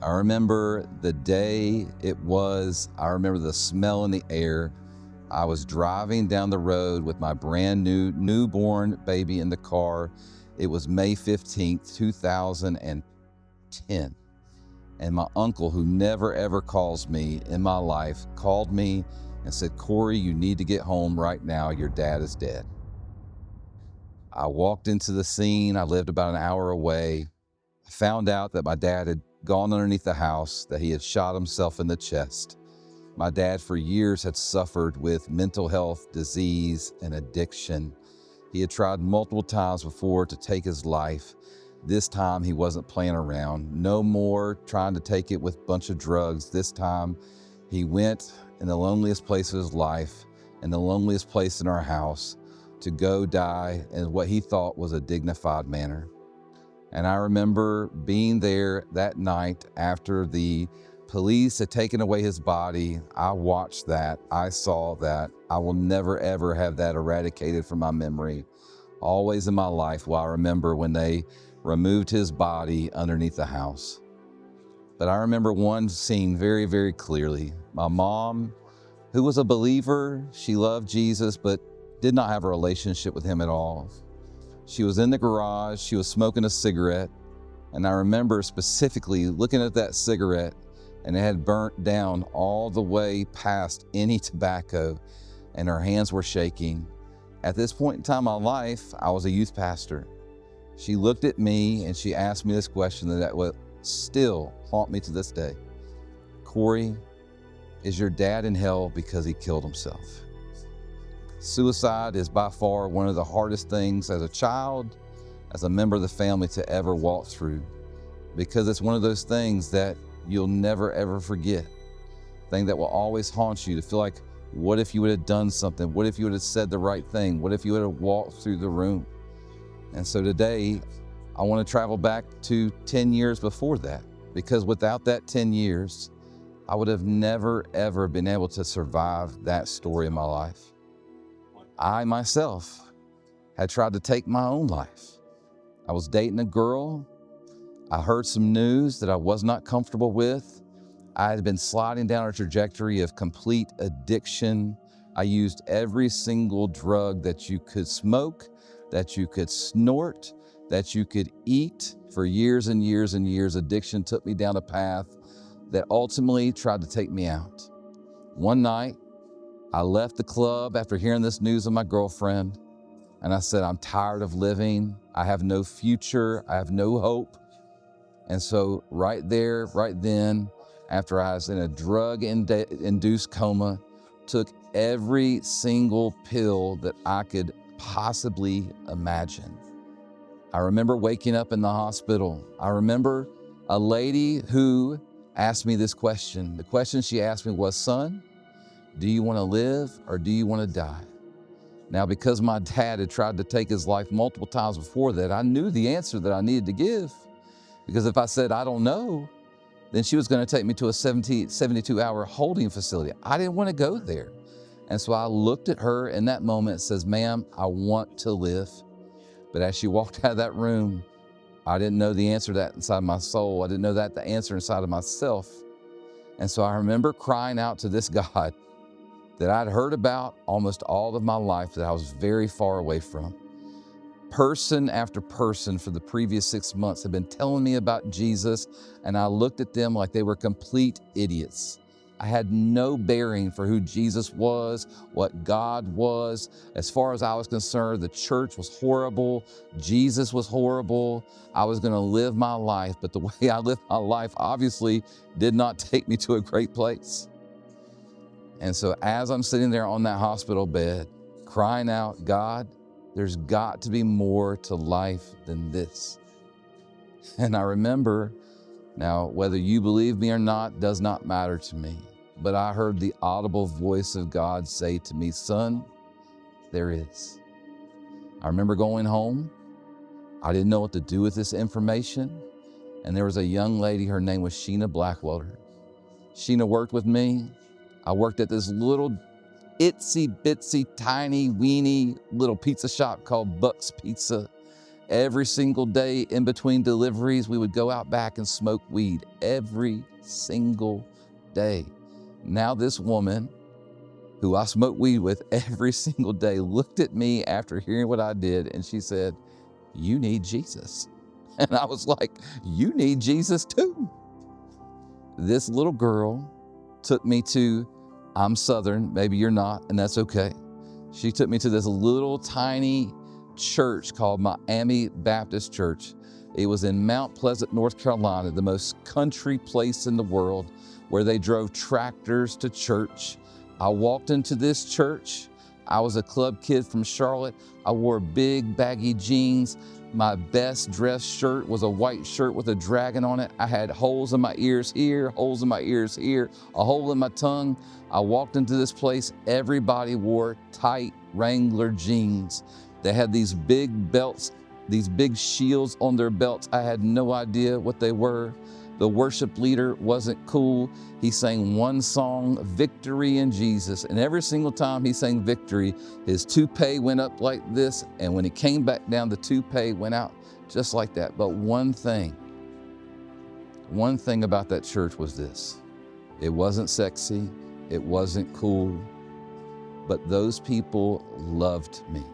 I remember the day it was. I remember the smell in the air. I was driving down the road with my brand new newborn baby in the car. It was May 15th, 2010. And my uncle, who never ever calls me in my life, called me and said, "Corey, you need to get home right now. Your dad is dead." I walked into the scene. I lived about an hour away. I found out that my dad had gone underneath the house, that he had shot himself in the chest. My dad for years had suffered with mental health, disease, and addiction. He had tried multiple times before to take his life. This time he wasn't playing around. No more trying to take it with a bunch of drugs. This time he went in the loneliest place of his life, in the loneliest place in our house, to go die in what he thought was a dignified manner. And I remember being there that night after the police had taken away his body. I watched that. I saw that. I will never, ever have that eradicated from my memory. Always in my life will I remember when they removed his body underneath the house. But I remember one scene very, very clearly. My mom, who was a believer, she loved Jesus, but did not have a relationship with him at all. She was in the garage, she was smoking a cigarette, and I remember specifically looking at that cigarette, and it had burnt down all the way past any tobacco, and her hands were shaking. At this point in time in my life, I was a youth pastor. She looked at me and she asked me this question that will still haunt me to this day. "Corey, is your dad in hell because he killed himself?" Suicide is by far one of the hardest things as a child, as a member of the family, to ever walk through, because it's one of those things that you'll never ever forget. Thing that will always haunt you, to feel like, what if you would have done something? What if you would have said the right thing? What if you would have walked through the room? And so today, I want to travel back to 10 years before that, because without that 10 years, I would have never ever been able to survive that story in my life. I myself had tried to take my own life. I was dating a girl. I heard some news that I was not comfortable with. I had been sliding down a trajectory of complete addiction. I used every single drug that you could smoke, that you could snort, that you could eat for years and years and years. Addiction took me down a path that ultimately tried to take me out. One night, I left the club after hearing this news of my girlfriend, and I said, "I'm tired of living. I have no future. I have no hope." And so right there, right then, after I was in a drug-induced coma, took every single pill that I could possibly imagine. I remember waking up in the hospital. I remember a lady who asked me this question. The question she asked me was, "Son, do you want to live or do you want to die?" Now, because my dad had tried to take his life multiple times before that, I knew the answer that I needed to give. Because if I said, "I don't know," then she was going to take me to a 72-hour holding facility. I didn't want to go there. And so I looked at her in that moment and says, "Ma'am, I want to live." But as she walked out of that room, I didn't know the answer to that inside my soul. I didn't know the answer inside of myself. And so I remember crying out to this God that I'd heard about almost all of my life, that I was very far away from. Person after person for the previous 6 months had been telling me about Jesus, and I looked at them like they were complete idiots. I had no bearing for who Jesus was, what God was. As far as I was concerned, the church was horrible. Jesus was horrible. I was going to live my life, but the way I lived my life obviously did not take me to a great place. And so as I'm sitting there on that hospital bed, crying out, "God, there's got to be more to life than this." And I remember, now whether you believe me or not does not matter to me, but I heard the audible voice of God say to me, "Son, there is." I remember going home. I didn't know what to do with this information. And there was a young lady, her name was Sheena Blackwelder. Sheena worked with me. I worked at this little itsy bitsy tiny weeny little pizza shop called Buck's Pizza. Every single day in between deliveries, we would go out back and smoke weed every single day. Now this woman, who I smoke weed with every single day, looked at me after hearing what I did, and she said, "You need Jesus." And I was like, "You need Jesus too." This little girl took me to, I'm Southern, maybe you're not, and that's okay. She took me to this little tiny church called Miami Baptist Church. It was in Mount Pleasant, North Carolina, the most country place in the world, where they drove tractors to church. I walked into this church. I was a club kid from Charlotte. I wore big baggy jeans. My best dressed shirt was a white shirt with a dragon on it. I had holes in my ears here, holes in my ears here, a hole in my tongue. I walked into this place. Everybody wore tight Wrangler jeans. They had these big belts, these big shields on their belts. I had no idea what they were. The worship leader wasn't cool. He sang one song, Victory in Jesus. And every single time he sang victory, his toupee went up like this. And when he came back down, the toupee went out just like that. But one thing about that church was this: it wasn't sexy, it wasn't cool, but those people loved me.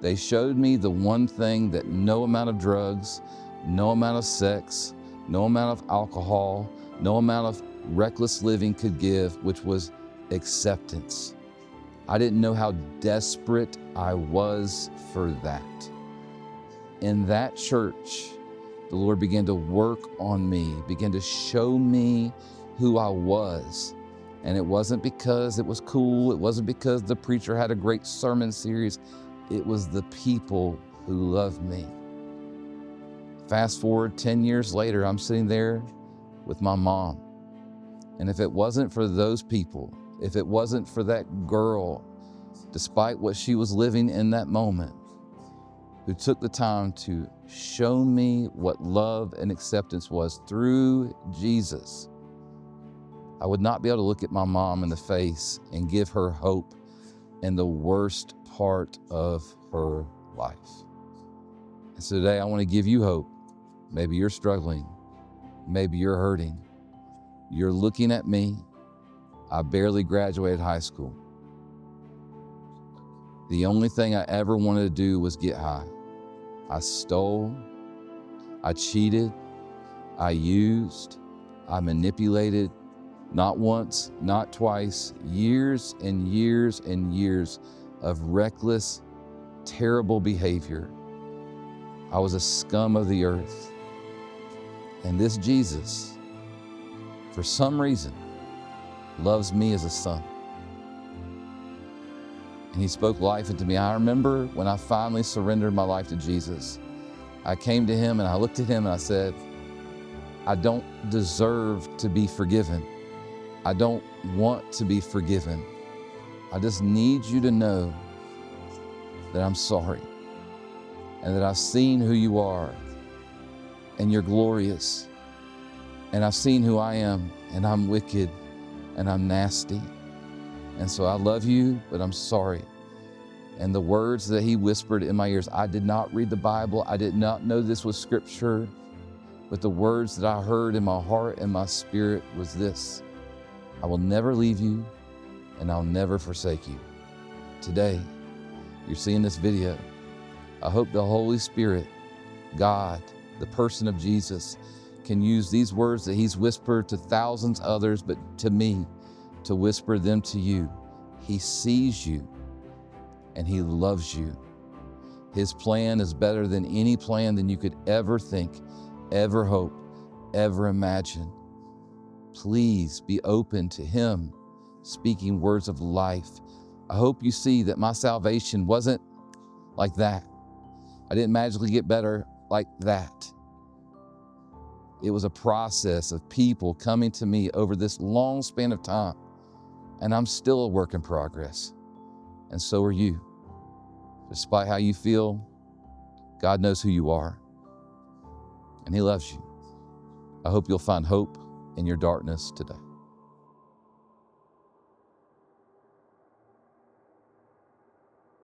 They showed me the one thing that no amount of drugs, no amount of sex, no amount of alcohol, no amount of reckless living could give, which was acceptance. I didn't know how desperate I was for that. In that church, the Lord began to work on me, began to show me who I was. And it wasn't because it was cool. It wasn't because the preacher had a great sermon series. It was the people who loved me. Fast forward 10 years later, I'm sitting there with my mom. And if it wasn't for those people, if it wasn't for that girl, despite what she was living in that moment, who took the time to show me what love and acceptance was through Jesus, I would not be able to look at my mom in the face and give her hope in the worst part of her life. And so today I want to give you hope. Maybe you're struggling. Maybe you're hurting. You're looking at me. I barely graduated high school. The only thing I ever wanted to do was get high. I stole, I cheated, I used, I manipulated, not once, not twice, years and years and years of reckless, terrible behavior. I was a scum of the earth. And this Jesus, for some reason, loves me as a son. And he spoke life into me. I remember when I finally surrendered my life to Jesus, I came to him and I looked at him and I said, I don't deserve to be forgiven. I don't want to be forgiven. I just need you to know that I'm sorry and that I've seen who you are and you're glorious. And I've seen who I am, and I'm wicked and I'm nasty. And so I love you, but I'm sorry. And the words that he whispered in my ears, I did not read the Bible. I did not know this was scripture, but the words that I heard in my heart and my spirit was this: I will never leave you and I'll never forsake you. Today, you're seeing this video. I hope the Holy Spirit, God, the person of Jesus, can use these words that he's whispered to thousands of others, but to me, to whisper them to you. He sees you and he loves you. His plan is better than any plan than you could ever think, ever hope, ever imagine. Please be open to him speaking words of life. I hope you see that my salvation wasn't like that. I didn't magically get better like that. It was a process of people coming to me over this long span of time. And I'm still a work in progress. And so are you. Despite how you feel, God knows who you are. And he loves you. I hope you'll find hope in your darkness today.